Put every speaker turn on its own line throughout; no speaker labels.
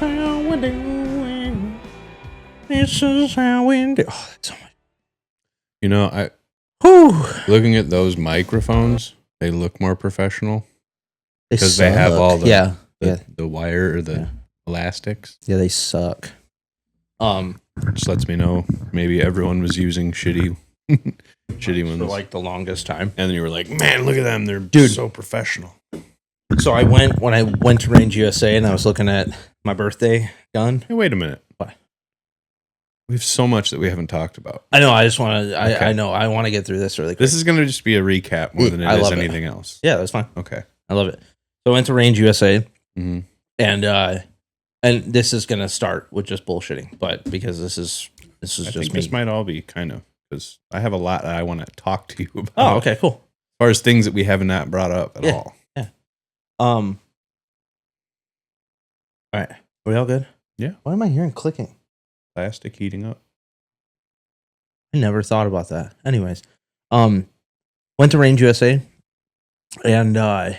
how we're doing. This is how we do. Oh, that's so much.
You know, looking at those microphones, they look more professional because they have all the the wire or the elastics.
Yeah, they suck.
Just lets me know maybe everyone was using shitty ones
for like the longest time.
And then you were like, man, look at them. They're so professional.
So when I went to Range USA and I was looking at my birthday gun.
Hey, wait a minute.
What?
We have so much that we haven't talked about.
I know. I just want to, I know. I want to get through this really quick.
This is going to just be a recap more than it is anything else.
Yeah, that's fine.
Okay.
I love it. So I went to Range USA
mm-hmm.
and this is going to start with just bullshitting, but because this is
I
just
think
me.
This might all be kind of, because I have a lot that I want to talk to you about.
Oh, okay, cool.
As far as things that we have not brought up at all.
Yeah. All right. Are we all good?
Yeah.
Why am I hearing clicking?
Plastic heating up.
I never thought about that. Anyways, went to Range USA and I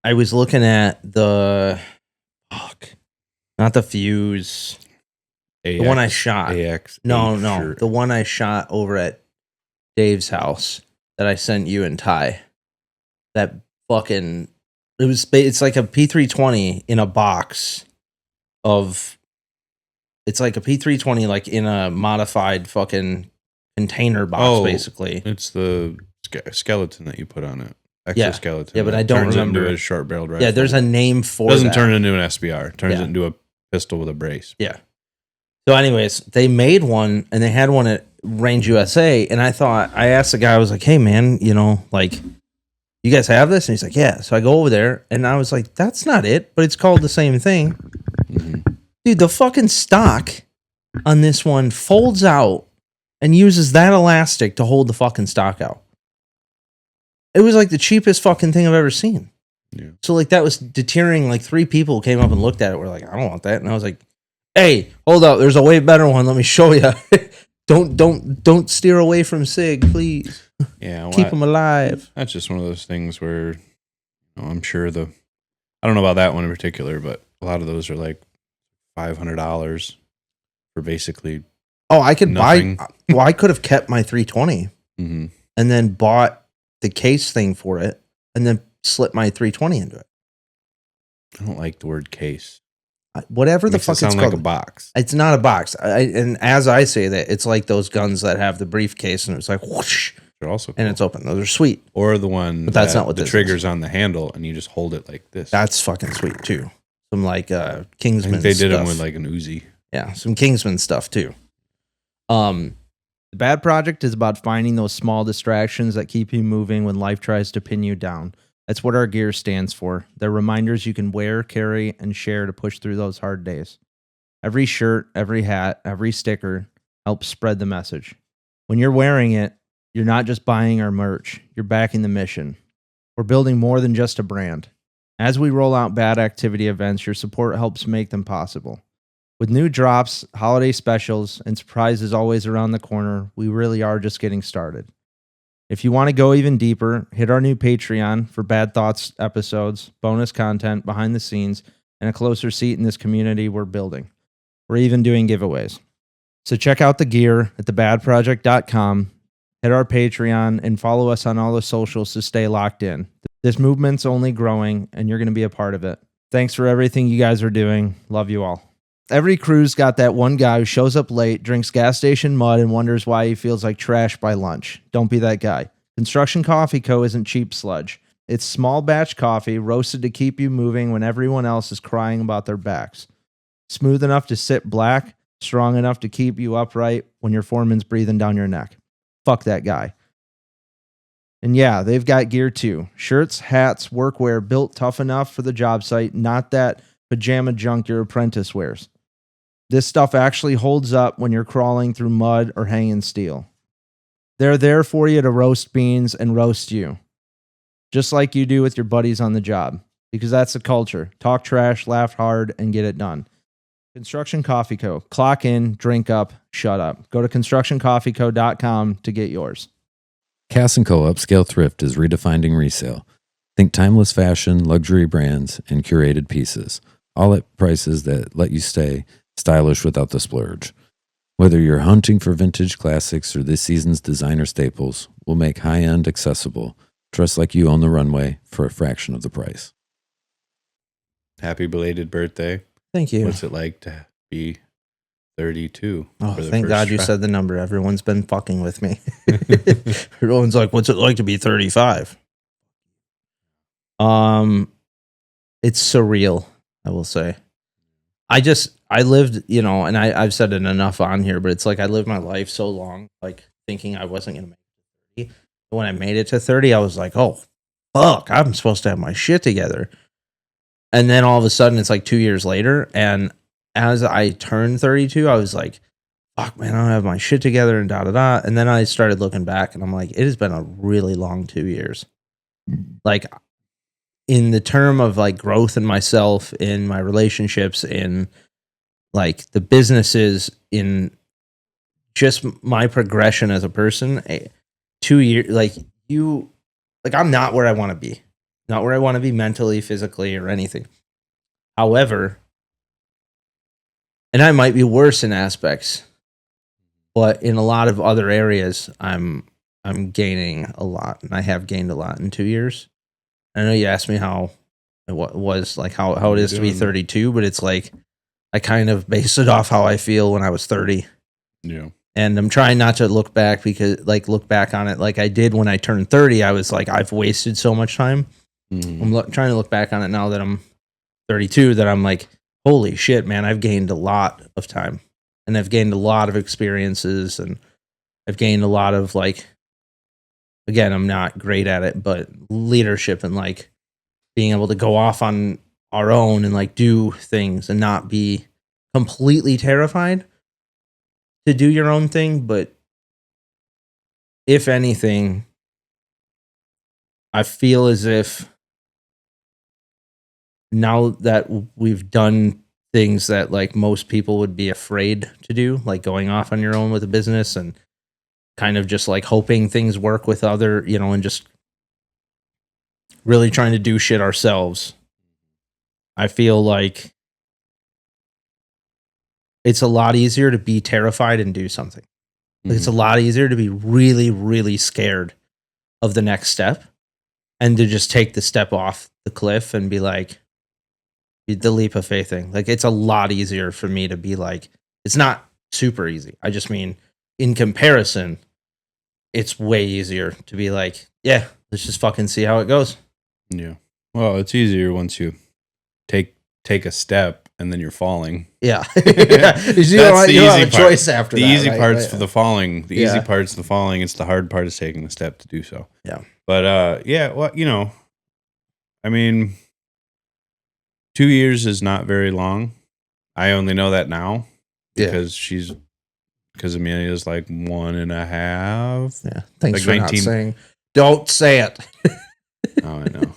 was looking at the not the Fuse.
AX,
the one I shot.
AX.
No.
Shirt.
The one I shot over at Dave's house that I sent you and Ty. That fucking it's like a P320 in a box of it's like a P320 like in a modified fucking container box basically.
It's the skeleton that you put on it. Exoskeleton.
Yeah, but I don't remember.
Into a short-barreled rifle.
Yeah, there's a name for it.
Doesn't turn into an SBR. It turns it into a pistol with a brace.
Yeah. So anyways, they made one and they had one at Range USA and I asked the guy, I was like, hey man, like you guys have this? And he's like, yeah. So I go over there and I was like, that's not it, but it's called the same thing.
Mm-hmm.
Dude, the fucking stock on this one folds out and uses that elastic to hold the fucking stock out. It was like the cheapest fucking thing I've ever seen.
Yeah.
So like that was deterring. Like 3 people came up and looked at it. We're like, I don't want that. And I was like, hey, hold up. There's a way better one. Let me show you. Don't steer away from SIG, please.
Yeah. Well,
keep them alive.
That's just one of those things where I'm sure I don't know about that one in particular, but a lot of those are like $500 for basically.
Oh, I could
nothing.
buy. Well, I could have kept my 320
mm-hmm.
and then bought the case thing for it and then slipped my 320 into it.
I don't like the word case.
Whatever the fuck it's called.
Like a box.
It's not a box. And as I say that, it's like those guns that have the briefcase and it's like whoosh.
They're also cool.
And it's open. Those are sweet.
Or the one
but that's not what
the trigger's on the handle and you just hold it like this.
That's fucking sweet too. Some like Kingsman
I think they did
stuff.
them with like an Uzi.
Yeah, some Kingsman stuff too.
The B.A.D project is about finding those small distractions that keep you moving when life tries to pin you down. That's what our gear stands for. They're reminders you can wear, carry, and share to push through those hard days. Every shirt, every hat, every sticker helps spread the message. When you're wearing it, you're not just buying our merch, you're backing the mission. We're building more than just a brand. As we roll out B.A.D activity events, your support helps make them possible. With new drops, holiday specials, and surprises always around the corner, we really are just getting started. If you want to go even deeper, hit our new Patreon for Bad Thoughts episodes, bonus content, behind the scenes, and a closer seat in this community we're building. We're even doing giveaways. So check out the gear at thebadproject.com, hit our Patreon, and follow us on all the socials to stay locked in. This movement's only growing, and you're going to be a part of it. Thanks for everything you guys are doing. Love you all. Every crew's got that one guy who shows up late, drinks gas station mud, and wonders why he feels like trash by lunch. Don't be that guy. Construction Coffee Co. isn't cheap sludge. It's small batch coffee roasted to keep you moving when everyone else is crying about their backs. Smooth enough to sit black, strong enough to keep you upright when your foreman's breathing down your neck. Fuck that guy. And yeah, they've got gear too. Shirts, hats, workwear built tough enough for the job site, not that pajama junk your apprentice wears. This stuff actually holds up when you're crawling through mud or hanging steel. They're there for you to roast beans and roast you. Just like you do with your buddies on the job. Because that's the culture. Talk trash, laugh hard, and get it done. Construction Coffee Co. Clock in, drink up, shut up. Go to constructioncoffeeco.com to get yours.
Cass & Co. Upscale Thrift is redefining resale. Think timeless fashion, luxury brands, and curated pieces. all at prices that let you stay stylish without the splurge. Whether you're hunting for vintage classics or this season's designer staples, we'll make high-end accessible. Dress like you own the runway for a fraction of the price.
Happy belated birthday.
Thank you.
What's it like to be 32?
Oh, thank God you said the number. Everyone's been fucking with me. Everyone's like, what's it like to be 35? It's surreal, I will say. I lived, and I've said it enough on here, but it's like I lived my life so long, like thinking I wasn't going to make it to 30. But when I made it to 30, I was like, oh, fuck, I'm supposed to have my shit together. And then all of a sudden, it's like 2 years later. And as I turned 32, I was like, fuck, man, I don't have my shit together and da-da-da. And then I started looking back and I'm like, it has been a really long 2 years. Like, in the term of like growth in myself, in my relationships, in like the businesses, in just my progression as a person, 2 years, I'm not where I want to be. Not where I want to be mentally, physically, or anything. However, and I might be worse in aspects, but in a lot of other areas, I'm gaining a lot, and I have gained a lot in 2 years. I know you asked me how it was, like how it is to be 32, but it's like I kind of base it off how I feel when I was 30.
Yeah.
And I'm trying not to look back look back on it like I did when I turned 30. I was like, I've wasted so much time. I'm trying to look back on it now that I'm 32, that I'm like, holy shit, man, I've gained a lot of time, and I've gained a lot of experiences, and I've gained a lot of, like, again, I'm not great at it, but leadership and like being able to go off on our own and like do things and not be completely terrified to do your own thing. But if anything, I feel as if now that we've done things that like most people would be afraid to do, like going off on your own with a business and kind of just like hoping things work with other, and just really trying to do shit ourselves, I feel like it's a lot easier to be terrified and do something. Like, it's a lot easier to be really, really scared of the next step and to just take the step off the cliff and be like, the leap of faith thing. Like, it's a lot easier for me to be like, it's not super easy. I just mean, in comparison, it's way easier to be like, yeah, let's just fucking see how it goes.
Yeah. Well, it's easier once you take a step and then you're falling.
Yeah.
You don't have a choice after that. The easy part's for the falling. The easy part's the falling. It's the hard part is taking the step to do so.
Yeah.
But well, I mean, 2 years is not very long. I only know that now because Amelia's like 1.5.
Yeah. Thanks for 19. Not saying. Don't say it.
Oh, I know.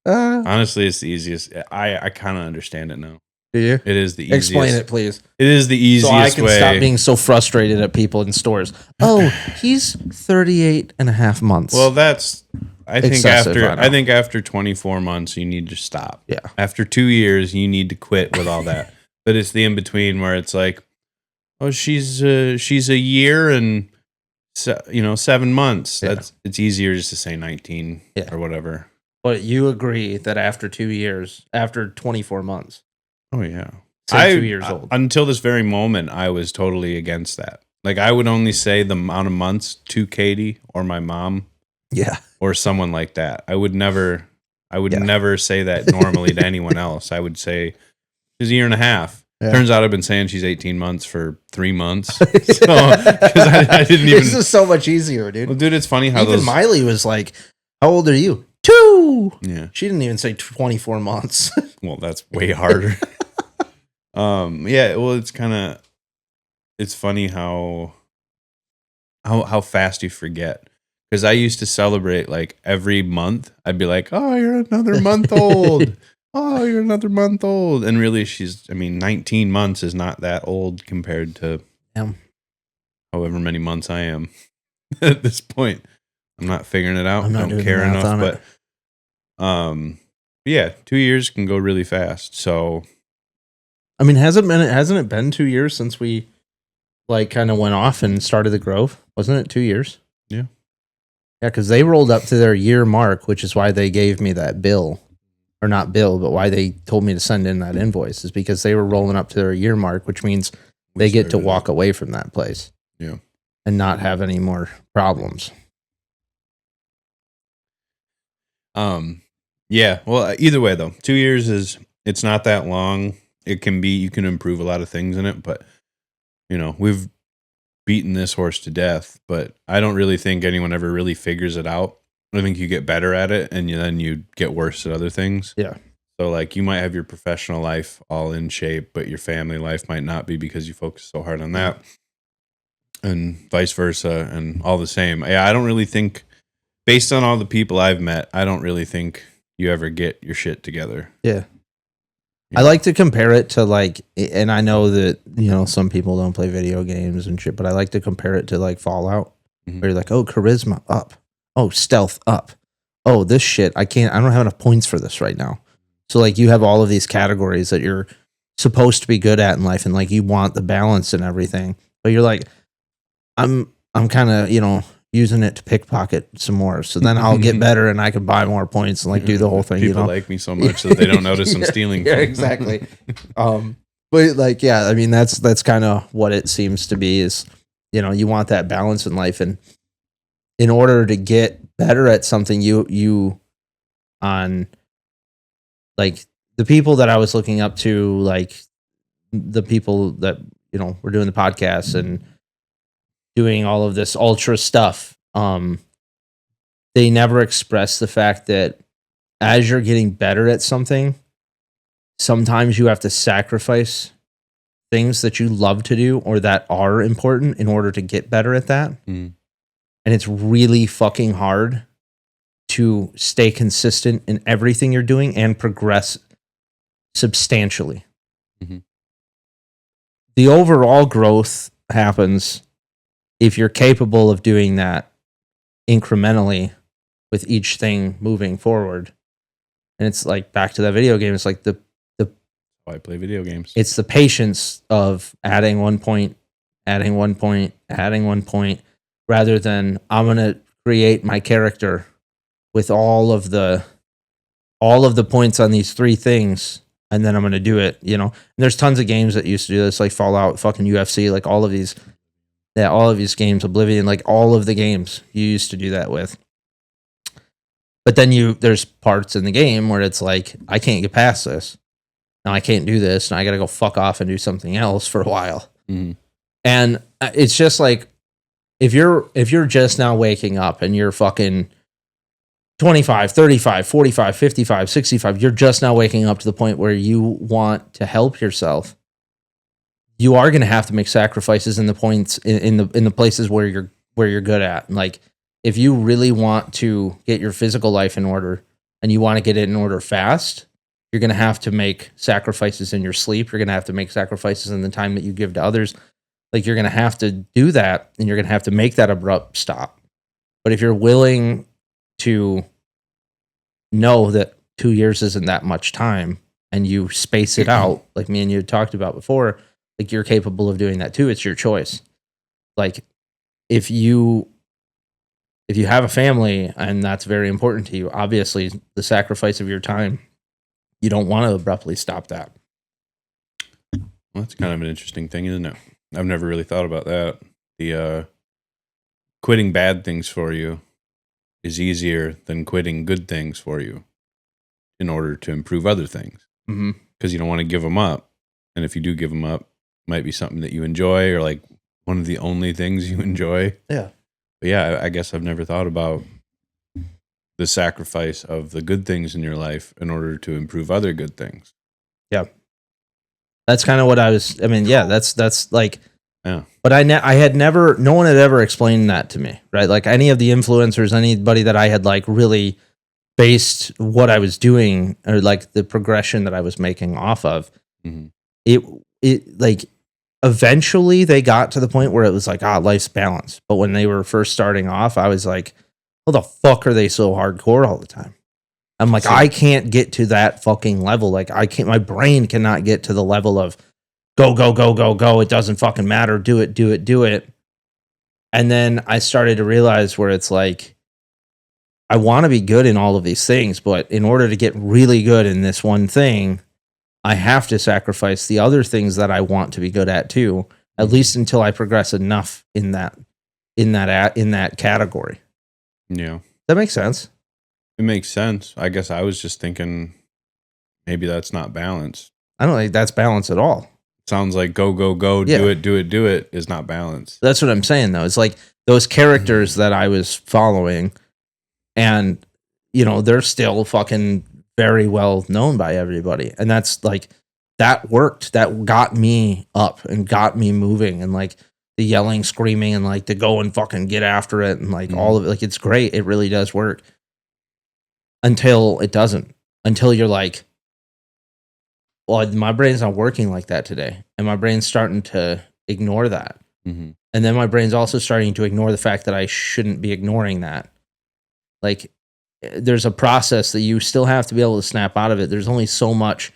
Honestly, it's the easiest. I kind of understand it now.
Do you?
It is the easiest.
Explain it, please.
It is the easiest way. So I can
stop being so frustrated at people in stores. Oh, he's 38 and a half months.
Well, I think after 24 months, you need to stop.
Yeah.
After 2 years, you need to quit with all that. But it's the in-between where it's like, oh, she's a year and 7 months.
Yeah.
It's easier just to say 19 or whatever.
But you agree that after 2 years, after 24 months.
Oh, yeah.
Say 2 years old.
Until this very moment, I was totally against that. Like, I would only say the amount of months to Katie or my mom.
Yeah.
Or someone like that. I would never say that normally to anyone else. I would say she's a year and a half. Yeah. Turns out I've been saying she's 18 months for 3 months. So, because I didn't even.
This is so much easier, dude.
Well, dude, it's funny how
even Miley was like, how old are you? 2.
Yeah.
She didn't even say 24 months.
Well, that's way harder. Yeah, well, it's funny how fast you forget. Because I used to celebrate like every month. I'd be like, oh, you're another month old. Oh, you're another month old. And really, 19 months is not that old compared to however many months I am at this point. I'm not figuring it out. I don't care enough. But yeah, 2 years can go really fast. So
I mean, hasn't it been 2 years since we like kind of went off and started the Grove? Wasn't it 2 years?
Yeah.
Yeah, because they rolled up to their year mark, which is why they gave me that bill. Or not bill, but why they told me to send in that invoice is because they were rolling up to their year mark, which means they get to walk away from that place.
Yeah.
And not have any more problems.
Yeah. Well, either way though, 2 years it's not that long. It can be, you can improve a lot of things in it, but you know, we've beaten this horse to death, but I don't really think anyone ever really figures it out. I think you get better at it and then you get worse at other things.
Yeah.
So like you might have your professional life all in shape, but your family life might not be because you focus so hard on that. And vice versa and all the same. Yeah, I don't really think, based on all the people I've met, I don't really think you ever get your shit together.
Yeah. I like to compare it to like, and I know that, you know, some people don't play video games and shit, but I like to compare it to like Fallout, where you're like, oh, charisma up. Oh, stealth up. Oh, this shit, I don't have enough points for this right now. So like you have all of these categories that you're supposed to be good at in life, and like you want the balance and everything, but you're like, I'm kind of, you know, using it to pickpocket some more. So then I'll get better and I can buy more points and like do the whole thing.
People,
you know,
like me so much that they don't notice I'm stealing.
Yeah, exactly. But like, yeah, I mean, that's kind of what it seems to be is, you know, you want that balance in life. And in order to get better at something, you on like the people that I was looking up to, like the people that, you know, were doing the podcasts and doing all of this ultra stuff, they never express the fact that as you're getting better at something, sometimes you have to sacrifice things that you love to do or that are important in order to get better at that. And it's really fucking hard to stay consistent in everything you're doing and progress substantially. The overall growth happens if you're capable of doing that incrementally with each thing moving forward. And it's like back to that video game. It's like
I play video games.
It's the patience of adding 1 point, adding 1 point, adding 1 point, rather than I'm going to create my character with all of the points on these three things, and then I'm going to do it, you know. And there's tons of games that used to do this, like Fallout, fucking UFC, like all of these games, Oblivion, like all of the games you used to do that with. But then there's parts in the game where it's like, I can't get past this. Now I can't do this, and I got to go fuck off and do something else for a while. And it's just like, if you're just now waking up and you're fucking 25, 35, 45, 55, 65, you're just now waking up to the point where you want to help yourself. You are going to have to make sacrifices in the points in the places where you're good at. Like if you really want to get your physical life in order and you want to get it in order fast, you're going to have to make sacrifices in your sleep. You're going to have to make sacrifices in the time that you give to others. Like you're going to have to do that, and you're going to have to make that abrupt stop. But if you're willing to know that 2 years isn't that much time and you space it out, like me and you talked about before, like you're capable of doing that too. It's your choice. Like if you have a family and that's very important to you, obviously the sacrifice of your time, you don't want to abruptly stop that.
Well, that's kind of an interesting thing, isn't it? I've never really thought about that. The quitting bad things for you is easier than quitting good things for you in order to improve other things. Because you don't want to give them up. And if you do give them up, it might be something that you enjoy or like one of the only things you enjoy.
Yeah.
But yeah, I guess I've never thought about the sacrifice of the good things in your life in order to improve other good things.
Yeah. That's kind of what that's like,
yeah.
But no one had ever explained that to me, right? Like any of the influencers, anybody that I had like really based what I was doing or like the progression that I was making off of, it like eventually they got to the point where it was like, life's balance. But when they were first starting off, I was like, how the fuck are they so hardcore all the time? I'm like,
So-
I can't get to that fucking level. Like, I can't, my brain cannot get to the level of go, go, go, go, go. It doesn't fucking matter. Do it, do it, do it. And then I started to realize where it's like, I want to be good in all of these things, but in order to get really good in this one thing, I have to sacrifice the other things that I want to be good at too, at least until I progress enough in that category.
Yeah.
That makes sense.
It makes sense. I guess I was just thinking maybe that's not balance.
I don't think that's balance at all.
Sounds like go, go, go,
Yeah.
do it, do it, do it is not balance.
That's what I'm saying though. It's like those characters that I was following, and they're still fucking very well known by everybody. And that's like, that worked. That got me up and got me moving, and like the yelling, screaming, and like to go and fucking get after it, and like all of it. Like, it's great. It really does work. Until it doesn't. Until you're like, well, my brain's not working like that today. And my brain's starting to ignore that.
Mm-hmm.
And then my brain's also starting to ignore the fact that I shouldn't be ignoring that. Like, there's a process that you still have to be able to snap out of it. There's only so much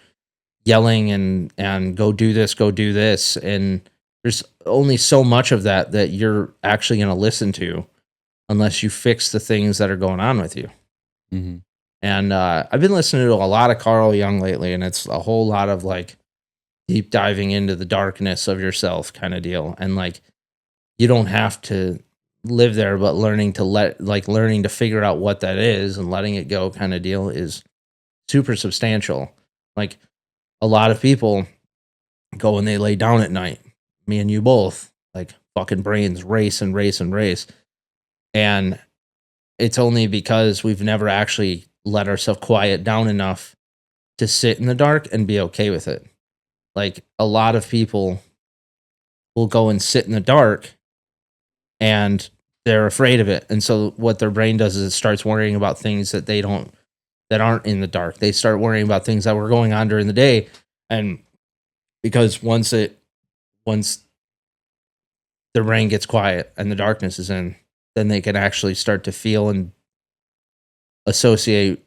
yelling and go do this. And there's only so much of that you're actually going to listen to unless you fix the things that are going on with you.
Mm-hmm.
And I've been listening to a lot of Carl Jung lately, and it's a whole lot of like deep diving into the darkness of yourself kind of deal. And like, you don't have to live there, but learning to figure out what that is and letting it go kind of deal is super substantial. Like, a lot of people go and they lay down at night, me and you both, like fucking brains race and race and race. And it's only because we've never actually let ourselves quiet down enough to sit in the dark and be okay with it. Like, a lot of people will go and sit in the dark and they're afraid of it. And so what their brain does is it starts worrying about things that that aren't in the dark. They start worrying about things that were going on during the day. And because once the brain gets quiet and the darkness is in, then they can actually start to feel and associate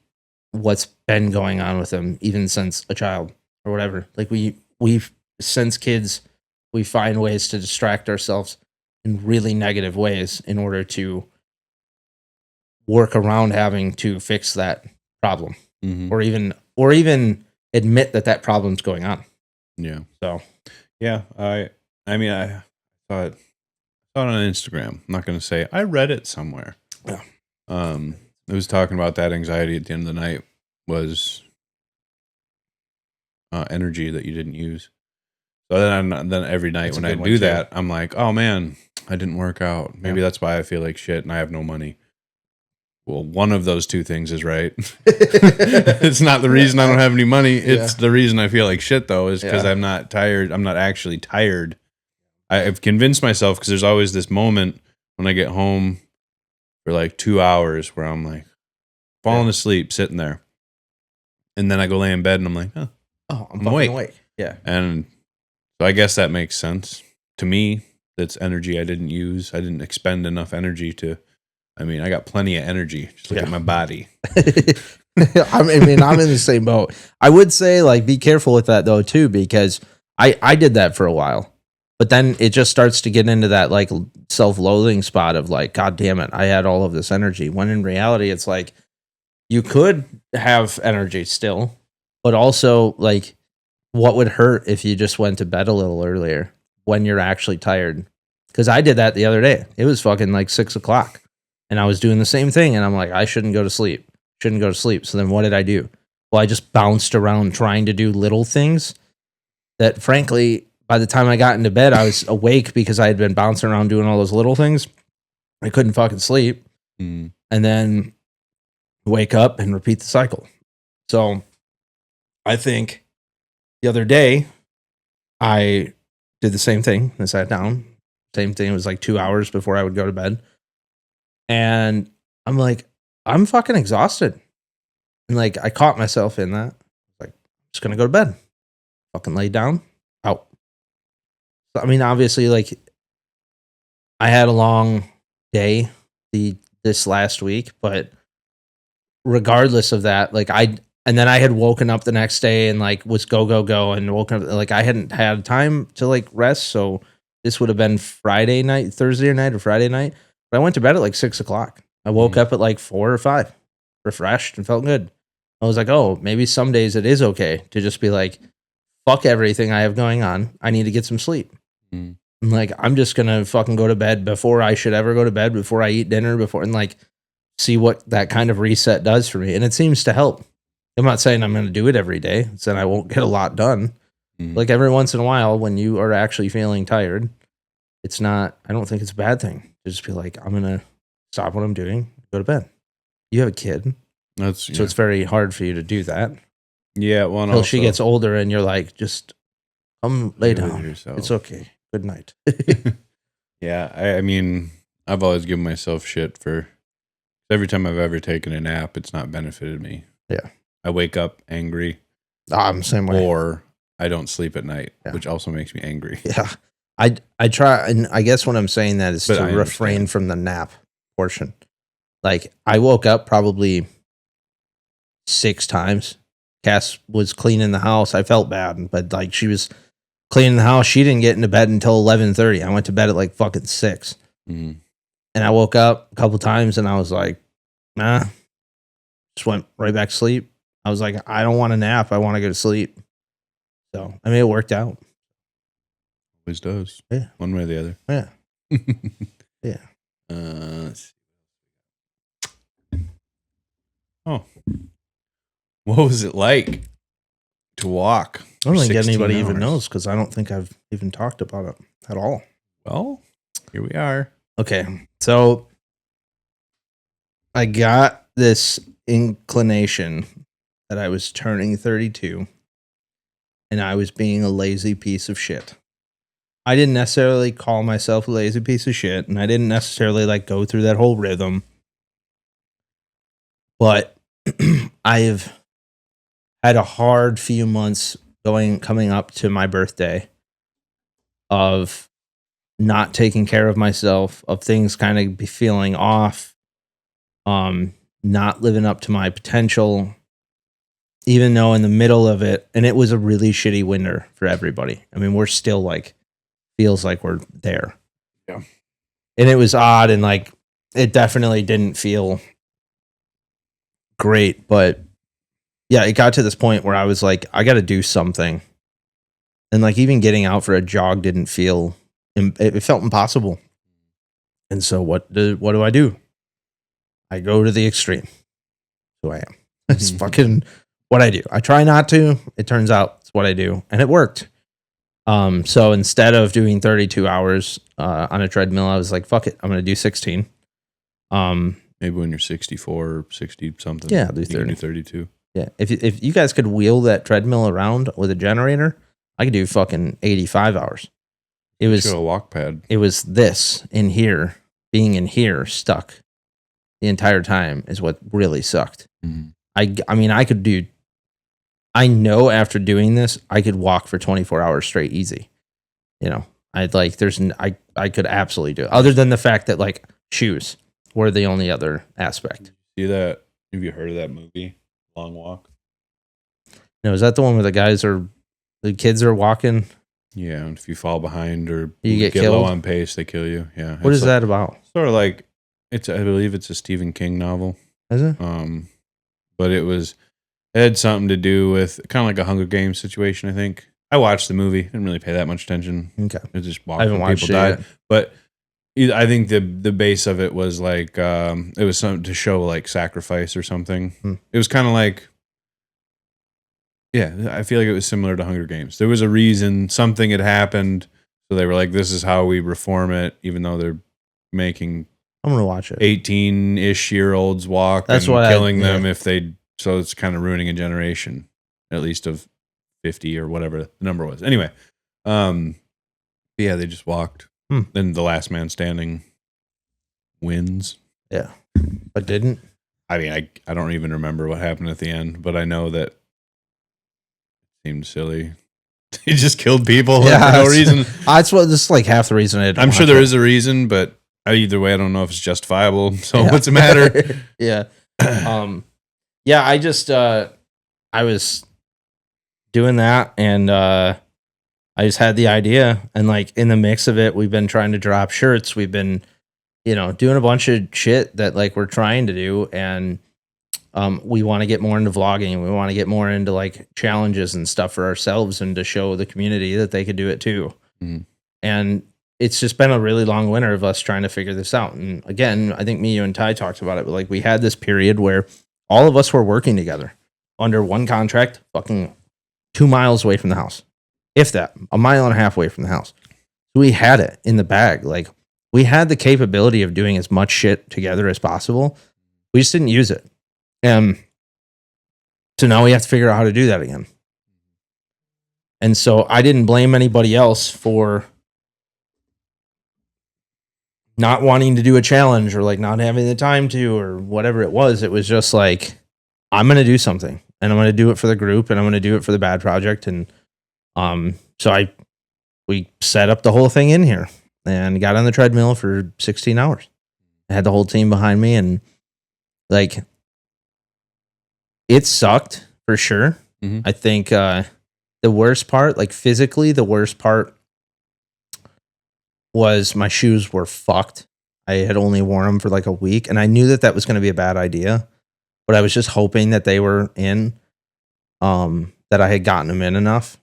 what's been going on with them, even since a child or whatever. Like, since kids, we find ways to distract ourselves in really negative ways in order to work around having to fix that problem, or even admit that problem's going on.
Yeah.
So,
yeah, I saw it on Instagram. I'm not going to say I read it somewhere.
Yeah.
It was talking about that anxiety at the end of the night was energy that you didn't use. So then every night
That's a
when I
good
do
one, too.
that, I'm like, oh man, I didn't work out. Maybe that's why I feel like shit and I have no money. Well, one of those two things is right. It's not the reason I don't have any money. It's the reason I feel like shit, though, is because I'm not tired. I'm not actually tired. I've convinced myself, because there's always this moment when I get home for like 2 hours where I'm like falling asleep, sitting there. And then I go lay in bed and I'm like, oh,
I'm awake. Yeah.
And so I guess that makes sense. To me, that's energy I didn't use. I didn't expend enough energy to. I mean, I got plenty of energy. Just look at my body.
I'm in the same boat. I would say, like, be careful with that though too, because I did that for a while, but then it just starts to get into that like self-loathing spot of like, God damn it, I had all of this energy. When in reality, it's like, you could have energy still, but also like, what would hurt if you just went to bed a little earlier when you're actually tired? Because I did that the other day. It was fucking like 6:00. And I was doing the same thing. And I'm like, I shouldn't go to sleep. So then what did I do? Well, I just bounced around trying to do little things that, frankly, by the time I got into bed, I was awake because I had been bouncing around doing all those little things. I couldn't fucking sleep. And then wake up and repeat the cycle. So I think the other day I did the same thing. I sat down. Same thing. It was like 2 hours before I would go to bed. And I'm like, I'm fucking exhausted. And like, I caught myself in that. Like, I'm just going to go to bed. Fucking lay down. Out. So, I mean, obviously, like, I had a long day this last week, but regardless of that, like and then I had woken up the next day and like was go and woken up, like I hadn't had time to like rest. So this would have been Thursday night or Friday night. But I went to bed at like 6 o'clock. I woke up at like 4 or 5, refreshed and felt good. I was like, oh, maybe some days it is okay to just be like, fuck everything I have going on. I need to get some sleep. And like, I'm just going to fucking go to bed before I should ever go to bed, before I eat dinner, and like see what that kind of reset does for me. And it seems to help. I'm not saying I'm going to do it every day. It's then I won't get a lot done. Like every once in a while when you are actually feeling tired, I don't think it's a bad thing to just be like, I'm going to stop what I'm doing, go to bed. You have a kid. So it's very hard for you to do that.
Yeah. Well,
until she gets older and you're like, just come lay down. It's okay. Good night.
Yeah. I mean, I've always given myself shit for every time I've ever taken a nap, it's not benefited me.
Yeah.
I wake up angry.
I'm the same way.
Or I don't sleep at night, which also makes me angry.
Yeah. I try, and I guess what I'm saying that is to refrain from the nap portion. Like I woke up probably 6 times. Cass was cleaning the house. I felt bad, but like she was cleaning the house. She didn't get into bed until 11:30. I went to bed at like fucking 6. And I woke up a couple times and I was like, nah, just went right back to sleep. I was like, I don't want to nap. I want to go to sleep. So, I mean, it worked out.
Always does.
Yeah.
One way or the other.
Yeah. Yeah.
Let's see. Oh. What was it like to walk?
I don't think anybody even knows because I don't think I've even talked about it at all.
Well, here we are.
Okay. So I got this inclination that I was turning 32 and I was being a lazy piece of shit. I didn't necessarily call myself a lazy piece of shit, and I didn't necessarily like go through that whole rhythm. But I've had a hard few months coming up to my birthday of not taking care of myself, of things kind of be feeling off, not living up to my potential, even though in the middle of it, and it was a really shitty winter for everybody. I mean, we're still like, feels like we're there.
Yeah.
And it was odd, and like, it definitely didn't feel great, but yeah, it got to this point where I was like, I got to do something. And like, even getting out for a jog didn't feel, it felt impossible. And so what do I do? I go to the extreme. Who I am. It's fucking what I do. I try not to. It turns out it's what I do. And it worked. So instead of doing 32 hours on a treadmill, I was like, fuck it. I'm going to do 16.
Maybe when you're 64 or 60 something.
Yeah, I'll do
you
30.
can do 32.
Yeah. If you guys could wheel that treadmill around with a generator, I could do fucking 85 hours. It was
a walk pad. It
was this in here, being in here stuck the entire time is what really sucked. I mean, I know after doing this, I could walk for 24 hours straight easy. You know, I could absolutely do it. Other than the fact that like shoes were the only other aspect.
See that? Have you heard of that movie, Long Walk?
No, is that the one where the kids are walking?
Yeah, and if you fall behind or
you get
low
killed
on pace, they kill you. Yeah.
What is that about?
Sort of like I believe it's a Stephen King novel.
Is it?
But it had something to do with kind of like a Hunger Games situation, I think. I watched the movie, didn't really pay that much attention.
Okay.
It just
I haven't watched
people
it
died.
yet.
But I think the base of it was like it was something to show like sacrifice or something. It was kind of like, yeah, I feel like it was similar to Hunger Games. There was a reason, something had happened, so they were like, this is how we reform it, even though they're making
I'm gonna watch it.
18-ish year olds walk.
That's
and
what
killing them if they. So it's kind of ruining a generation, at least of 50 or whatever the number was. Anyway, yeah, they just walked. Then the last man standing wins.
Yeah, but didn't.
I mean, I don't even remember what happened at the end, but I know that it seemed silly. He just killed people for no reason.
That's what this is like half the reason.
I'm sure there is a reason, but either way, I don't know if it's justifiable. So what's the matter?
Yeah. yeah, I just I was doing that, and I just had the idea, and like in the mix of it, we've been trying to drop shirts. We've been, doing a bunch of shit that like we're trying to do, and we want to get more into vlogging. We want to get more into like challenges and stuff for ourselves, and to show the community that they could do it too.
Mhm.
And it's just been a really long winter of us trying to figure this out. And again, I think me, you, and Ty talked about it, but like we had this period where all of us were working together under one contract, fucking 2 miles away from the house, if that, a mile and a half away from the house. We had it in the bag. Like we had the capability of doing as much shit together as possible. We just didn't use it. And so now we have to figure out how to do that again. And so I didn't blame anybody else for not wanting to do a challenge, or like not having the time to, or whatever it was. It was just like, I'm going to do something, and I'm going to do it for the group, and I'm going to do it for the B.A.D project. And so we set up the whole thing in here and got on the treadmill for 16 hours. I had the whole team behind me, and like it sucked for sure.
Mhm.
I think the worst part, like physically, the worst part was my shoes were fucked. I had only worn them for like a week, and I knew that that was going to be a bad idea, but I was just hoping that they were in, that I had gotten them in enough,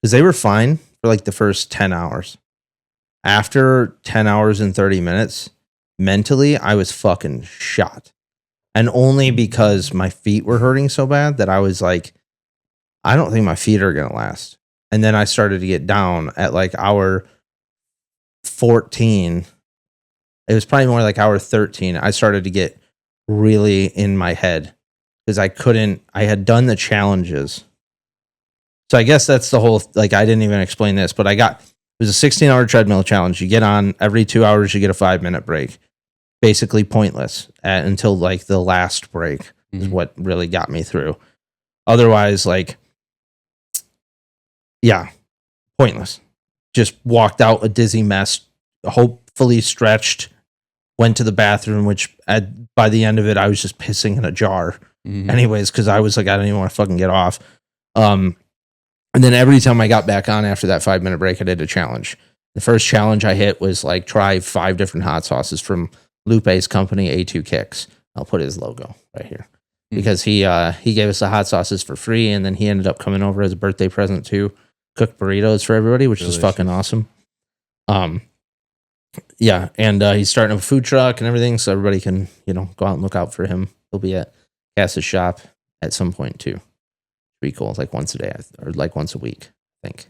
because they were fine for like the first 10 hours. After 10 hours and 30 minutes, mentally, I was fucking shot. And only because my feet were hurting so bad that I was like, I don't think my feet are going to last. And then I started to get down at like hour 14. It was probably more like hour 13. I started to get really in my head because I had done the challenges. So I guess that's the whole, like, I didn't even explain this, but it was a 16-hour treadmill challenge. You get on every 2 hours, you get a 5-minute break. Basically pointless until like the last break is what really got me through. Otherwise, like, yeah, pointless. Just walked out a dizzy mess, hopefully stretched, went to the bathroom, which by the end of it, I was just pissing in a jar anyways, because I was like, I don't even want to fucking get off. And then every time I got back on after that 5-minute break, I did a challenge. The first challenge I hit was like try 5 different hot sauces from Lupe's company, A2 Kicks. I'll put his logo right here because he gave us the hot sauces for free, and then he ended up coming over as a birthday present too. Cooked burritos for everybody, which is fucking awesome. Yeah, and he's starting a food truck and everything, so everybody can go out and look out for him. He'll be at Cass's shop at some point too. Be cool, like once a day or like once a week, I think,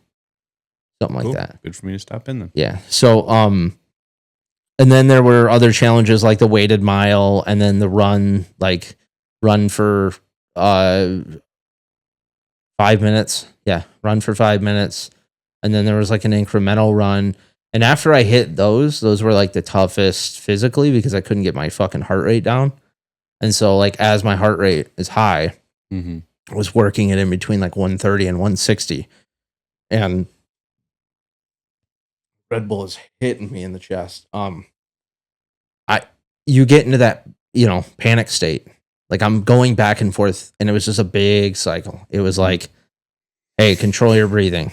something like that.
Good for me to stop in then.
Yeah. So and then there were other challenges like the weighted mile, and then the run for 5 minutes. Yeah, run for 5 minutes. And then there was like an incremental run. And after I hit those were like the toughest physically because I couldn't get my fucking heart rate down. And so like as my heart rate is high, I was working it in between like 130 and 160. And Red Bull is hitting me in the chest. You get into that, panic state. Like I'm going back and forth, and it was just a big cycle. It was like, hey, control your breathing.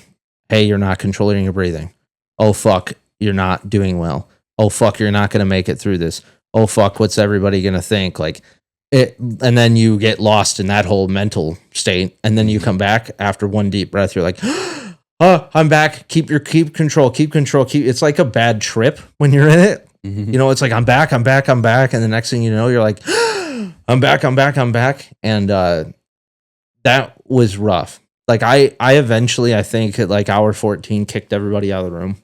Hey, you're not controlling your breathing. Oh, fuck, you're not doing well. Oh, fuck, you're not going to make it through this. Oh, fuck, what's everybody going to think? Like it, and then you get lost in that whole mental state. And then you come back after one deep breath. You're like, oh, I'm back. Keep control. It's like a bad trip when you're in it. It's like, I'm back. And the next thing you know, you're like, I'm back. And that was rough. Like I eventually, I think at like hour 14, kicked everybody out of the room.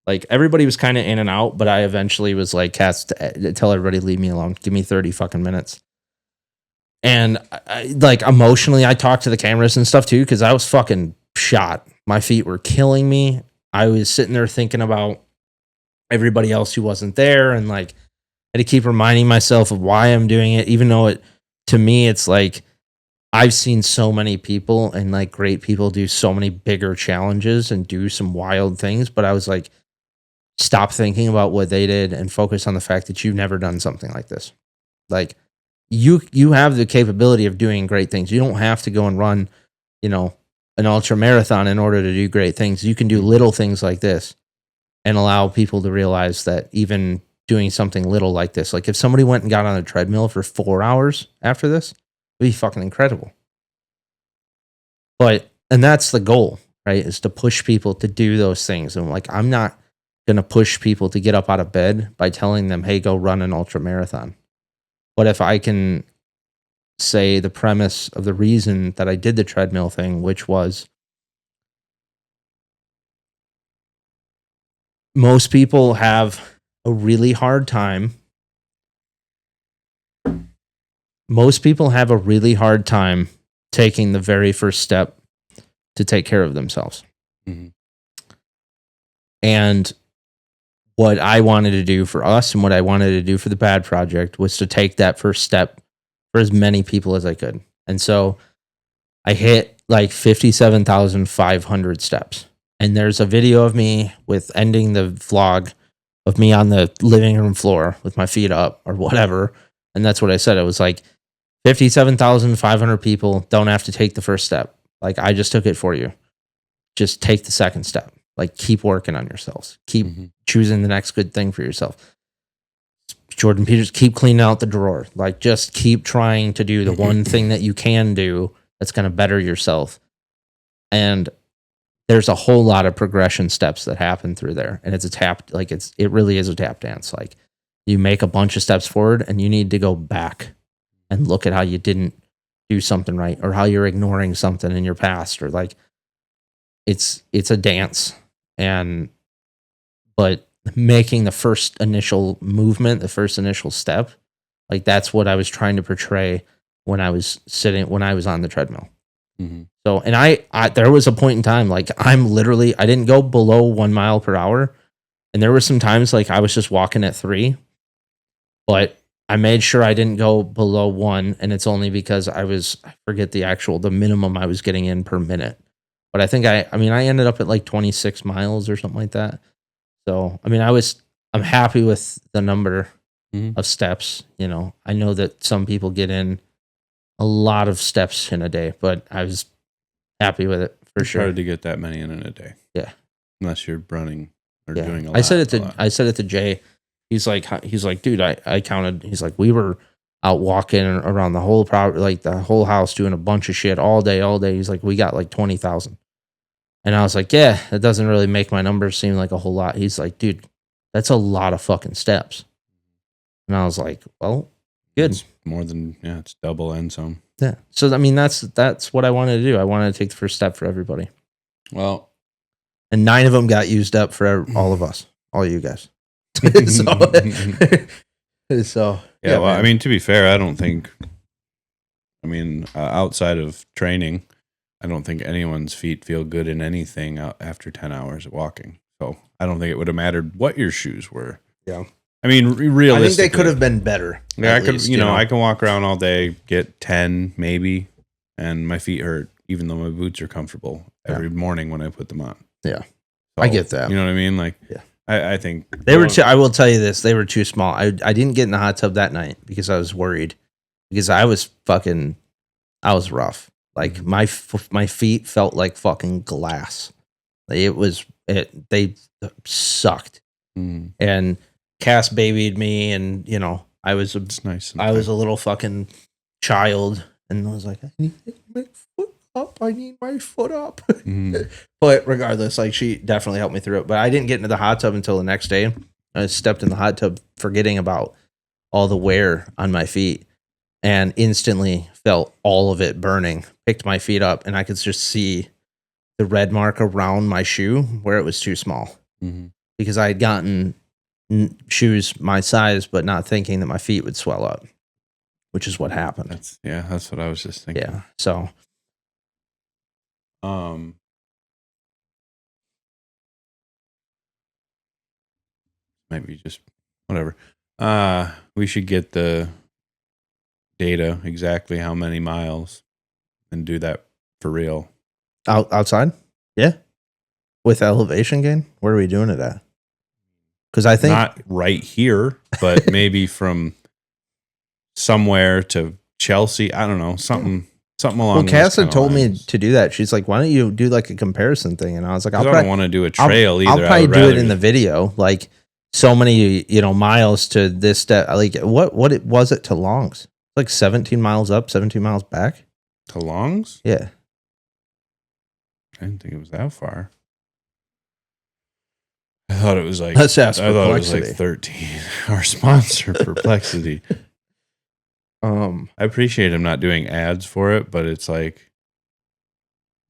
Like everybody was kind of in and out, but I eventually was like, Cass, tell everybody, leave me alone. Give me 30 fucking minutes. And like emotionally, I talked to the cameras and stuff too, because I was fucking shot. My feet were killing me. I was sitting there thinking about everybody else who wasn't there, and like I had to keep reminding myself of why I'm doing it, even though to me it's like I've seen so many people and like great people do so many bigger challenges and do some wild things, but I was like, stop thinking about what they did and focus on the fact that you've never done something like this. Like you have the capability of doing great things. You don't have to go and run, an ultra marathon in order to do great things. You can do little things like this and allow people to realize that even doing something little like this, like if somebody went and got on a treadmill for 4 hours after this, it'd be fucking incredible. And that's the goal, right? Is to push people to do those things. And like, I'm not going to push people to get up out of bed by telling them, hey, go run an ultra marathon. But if I can say the premise of the reason that I did the treadmill thing, which was most people have a really hard time. Most people have a really hard time taking the very first step to take care of themselves.
Mhm.
And what I wanted to do for us and what I wanted to do for the B.A.D project was to take that first step for as many people as I could. And so I hit like 57,500 steps. And there's a video of me with ending the vlog of me on the living room floor with my feet up or whatever. And that's what I said. It was like 57,500 people don't have to take the first step. Like, I just took it for you. Just take the second step. Like, keep working on yourselves. Keep choosing the next good thing for yourself. Jordan Peters, keep cleaning out the drawer. Like, just keep trying to do the one thing that you can do that's going to better yourself. And there's a whole lot of progression steps that happen through there. And it's a tap, like it really is a tap dance. Like, you make a bunch of steps forward and you need to go back and look at how you didn't do something right or how you're ignoring something in your past, or like it's a dance. But making the first initial movement, the first initial step, like that's what I was trying to portray when I was on the treadmill.
Mm-hmm.
So, and I there was a point in time, like I didn't go below 1 mile per hour. And there were some times like I was just walking at 3, but I made sure I didn't go below 1. And it's only because I forget the minimum I was getting in per minute. But I think I ended up at like 26 miles or something like that. So, I mean, I'm happy with the number of steps. I know that some people get in a lot of steps in a day, but I was happy with it for sure.
It's hard to get that many in a day.
Yeah.
Unless you're running or doing a lot.
I said it to Jay. He's like, dude, I counted. He's like, we were out walking around the whole property, like the whole house, doing a bunch of shit all day. He's like, we got like 20,000. And I was like, yeah, it doesn't really make my numbers seem like a whole lot. He's like, dude, that's a lot of fucking steps. And I was like, well, good.
It's more than, it's double and some.
Yeah. So, I mean, that's what I wanted to do. I wanted to take the first step for everybody.
Well,
and 9 of them got used up for all of us, all you guys. So
yeah, well, I mean, to be fair, I don't think, outside of training, I don't think anyone's feet feel good in anything after 10 hours of walking. So I don't think it would have mattered what your shoes were.
Yeah.
I mean, realistically,
I think they could have been better.
Yeah, I could, I can walk around all day, get 10 maybe, and my feet hurt, even though my boots are comfortable every morning when I put them on.
Yeah.
So,
I get that.
You know what I mean? Like,
yeah.
I think
they were. I will tell you this: they were too small. I didn't get in the hot tub that night because I was worried, because I was rough. Like my feet felt like fucking glass. They sucked. And Cass babied me, and I was
nice.
I was a little fucking child, and I was like, I need my foot up. I need my foot up. But regardless, like, she definitely helped me through it. But I didn't get into the hot tub until the next day. I stepped in the hot tub forgetting about all the wear on my feet, and instantly felt all of it burning. Picked my feet up, and I could just see the red mark around my shoe where it was too small. Because I had gotten shoes my size, but not thinking that my feet would swell up, which is what happened.
That's what I was just thinking.
Yeah. So,
maybe just whatever. We should get the data, exactly how many miles, and do that for real.
Outside? Yeah. With elevation gain? Where are we doing it at? Because I think
not right here, but maybe from somewhere to Chelsea. I don't know, something along.
Well, Cass
those
had told
lines.
me to do that. She's like, "Why don't you do like a comparison thing?" And I was like,
I don't want to do a trail either.
I'll probably do it in the video, like so many, miles to this. Like what it was it to Longs? Like 17 miles up, 17 miles back.
To Longs?
Yeah.
I didn't think it was that far. I thought it was like
Let's ask
I thought it was like
Perplexity.
13. Our sponsor, Perplexity. I appreciate him not doing ads for it, but it's like,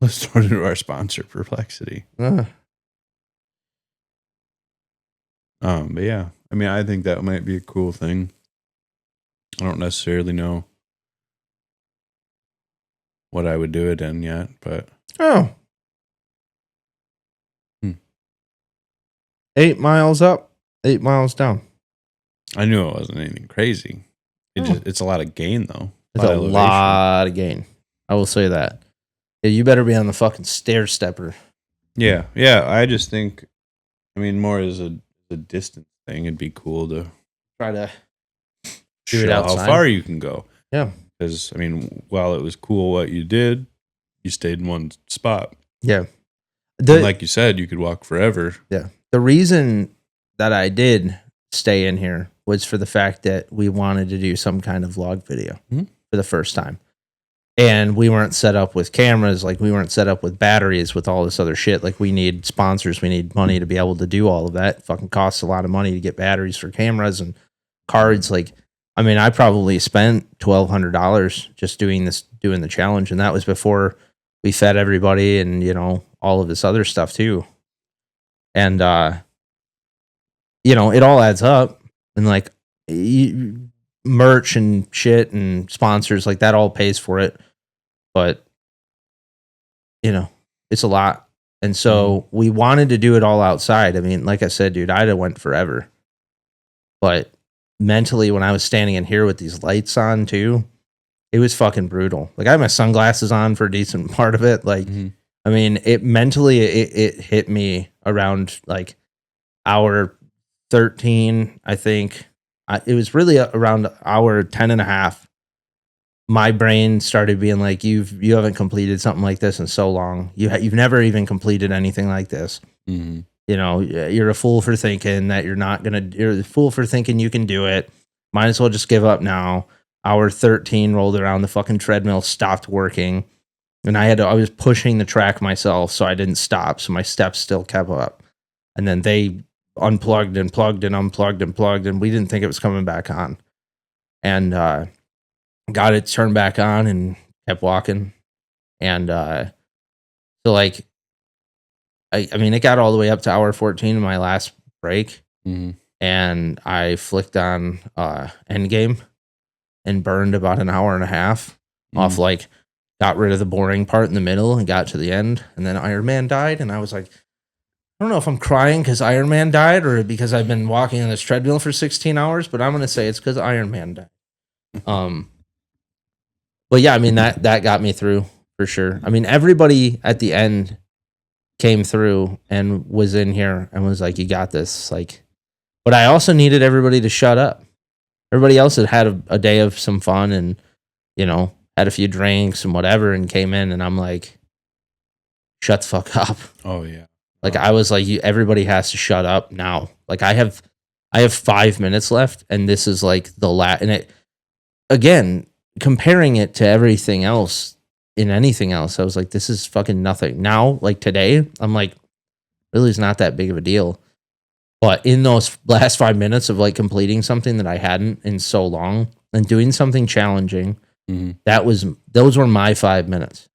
let's throw it to our sponsor, Perplexity. But yeah, I mean, I think that might be a cool thing. I don't necessarily know what I would do it in yet, but
8 miles up, 8 miles down.
I knew it wasn't anything crazy. It's a lot of gain though.
It's a lot of gain. I will say that. Yeah, you better be on the fucking stair stepper.
Yeah. I just think, I mean, more as a distance thing, it'd be cool to
Try to
show
it
how
outside.
far you can go.
Yeah.
Because, I mean, while it was cool what you did, you stayed in one spot.
Yeah.
And like you said, you could walk forever.
Yeah. The reason that I did stay in here was for the fact that we wanted to do some kind of vlog video for the first time. And we weren't set up with cameras, like we weren't set up with batteries, with all this other shit. Like we need sponsors, we need money to be able to do all of that. It fucking costs a lot of money to get batteries for cameras and cards. Like, I mean, I probably spent $1,200 just doing the challenge, and that was before we fed everybody and all of this other stuff too. And it all adds up, and like merch and shit and sponsors, like that all pays for it. But it's a lot. And so we wanted to do it all outside. I mean, like I said, dude, I'd have went forever. But mentally, when I was standing in here with these lights on too, it was fucking brutal. Like I had my sunglasses on for a decent part of it. Like, I mean, it mentally, it hit me around like hour 13, I think. It was really around hour 10 and a half. My brain started being like, you haven't completed something like this in so long. You've never even completed anything like this.
Mm-hmm.
You're a fool for thinking that you're a fool for thinking you can do it. Might as well just give up now. Hour 13 rolled around, the fucking treadmill stopped working. And I was pushing the track myself, so I didn't stop. So my steps still kept up. And then they unplugged and plugged and unplugged and plugged, and we didn't think it was coming back on. And got it turned back on and kept walking. And so like, I mean, it got all the way up to hour 14 in my last break. And I flicked on Endgame and burned about an hour and a half off, like got rid of the boring part in the middle and got to the end. And then Iron Man died. And I was like, I don't know if I'm crying because Iron Man died or because I've been walking on this treadmill for 16 hours, but I'm going to say it's because Iron Man died. But yeah, I mean, that got me through for sure. I mean, everybody at the end came through and was in here and was like, you got this. Like, but I also needed everybody to shut up. Everybody else had a day of some fun and, had a few drinks and whatever and came in, and I'm like, shut the fuck up.
Oh yeah.
Like I was like, everybody has to shut up now. Like I have 5 minutes left, and this is like the last. And it, again, comparing it to everything else in anything else, I was like, this is fucking nothing. Now, like today, I'm like, really, it's not that big of a deal. But in those last 5 minutes of like completing something that I hadn't in so long and doing something challenging, those were my 5 minutes.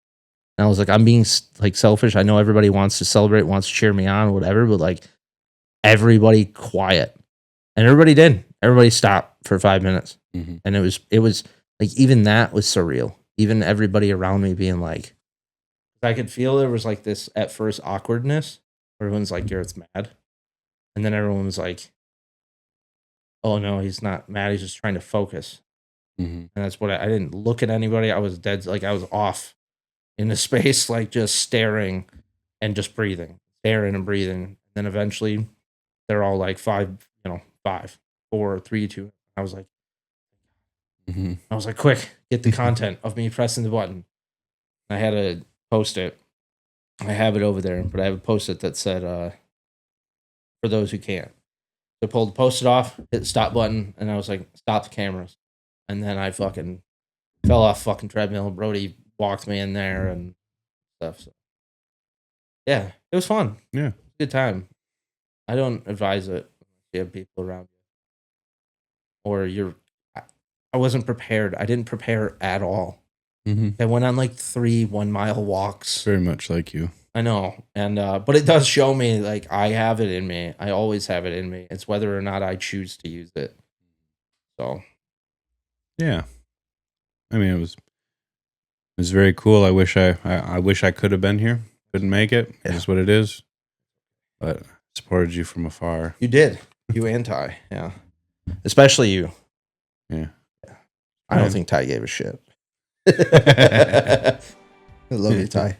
And I was like, I'm being like selfish. I know everybody wants to celebrate, wants to cheer me on, whatever, but like everybody quiet. And everybody did. Everybody stopped for 5 minutes. And it was like, even that was surreal. Even everybody around me being like, I could feel there was like this at first awkwardness. Everyone's like, Garrett's mad. And then everyone was like, oh no, he's not mad. He's just trying to focus. And that's what I didn't look at anybody. I was dead. Like I was off in the space, like just staring and just breathing, staring and breathing. And then eventually they're all like 5, 5, 4, 3, 2. I was like,
Mhm.
I was like, quick, get the content of me pressing the button. I had to post it. I have it over there, but I have a post-it that said, for those who can't. So I pulled the post-it off, hit the stop button, and I was like, stop the cameras. And then I fucking fell off fucking treadmill. Brody walked me in there and stuff. So yeah, it was fun.
Yeah.
Good time. I don't advise it if you have people around you. Or I wasn't prepared. I didn't prepare at all.
Mhm.
I went on like 3 1-mile walks.
Very much like you.
I know. And but it does show me like I have it in me. I always have it in me. It's whether or not I choose to use it. So
Yeah. I mean, it was very cool. I wish I could have been here. Couldn't make it.
Yeah.
It is what it is. But supported you from afar.
you did. You and Ty. Yeah. Especially you.
Yeah.
I don't
Yeah.
think Ty gave a shit. I love you, Ty.